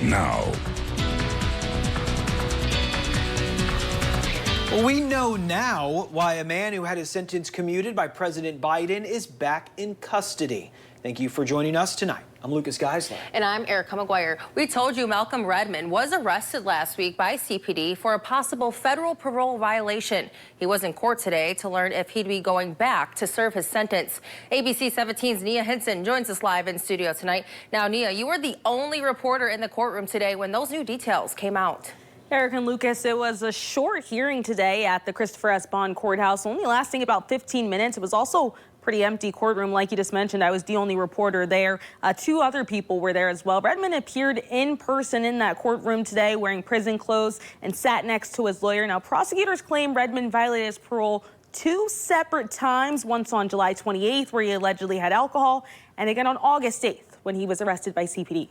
now. We know now why a man who had his sentence commuted by President Biden is back in custody. Thank you for joining us tonight. I'm Lucas Geisler. And I'm Erica McGuire. We told you Malcolm Redmond was arrested last week by CPD for a possible federal parole violation. He was in court today to learn if he'd be going back to serve his sentence. ABC 17's Nia Hinson joins us live in studio tonight. Now, Nia, you were the only reporter in the courtroom today when those new details came out. Eric and Lucas, it was a short hearing today at the Christopher S. Bond Courthouse, only lasting about 15 minutes. It was also pretty empty courtroom, like you just mentioned. I was the only reporter there. Two other people were there as well. Redmond appeared in person in that courtroom today wearing prison clothes and sat next to his lawyer. Now, prosecutors claim Redmond violated his parole 2 separate times, once on July 28th, where he allegedly had alcohol, and again on August 8th, when he was arrested by CPD.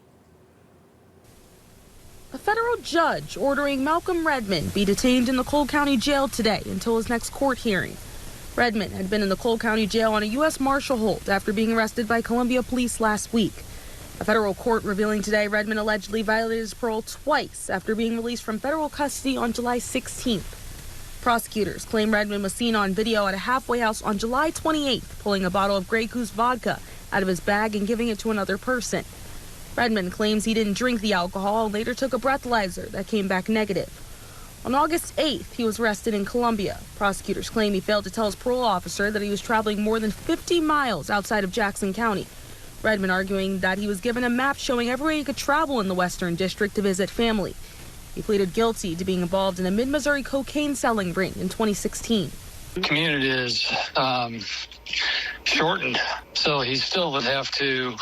A federal judge ordering Malcolm Redmond be detained in the Cole County Jail today until his next court hearing. Redmond had been in the Cole County Jail on a U.S. Marshal hold after being arrested by Columbia police last week. A federal court revealing today Redmond allegedly violated his parole twice after being released from federal custody on July 16th. Prosecutors claim Redmond was seen on video at a halfway house on July 28th, pulling a bottle of Grey Goose vodka out of his bag and giving it to another person. Redmond claims he didn't drink the alcohol and later took a breathalyzer that came back negative. On August 8th, he was arrested in Columbia. Prosecutors claim he failed to tell his parole officer that he was traveling more than 50 miles outside of Jackson County. Redmond arguing that he was given a map showing everywhere he could travel in the Western District to visit family. He pleaded guilty to being involved in a mid-Missouri cocaine selling ring in 2016. Commuted is shortened, so he still would have to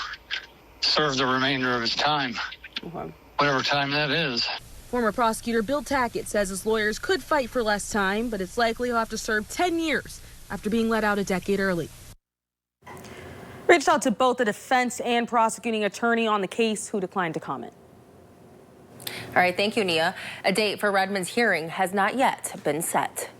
serve the remainder of his time, whatever time that is. Former prosecutor Bill Tackett says his lawyers could fight for less time, but it's likely he'll have to serve 10 years after being let out a decade early. Reached out to both the defense and prosecuting attorney on the case, who declined to comment. All right, thank you, Nia. A date for Redmond's hearing has not yet been set.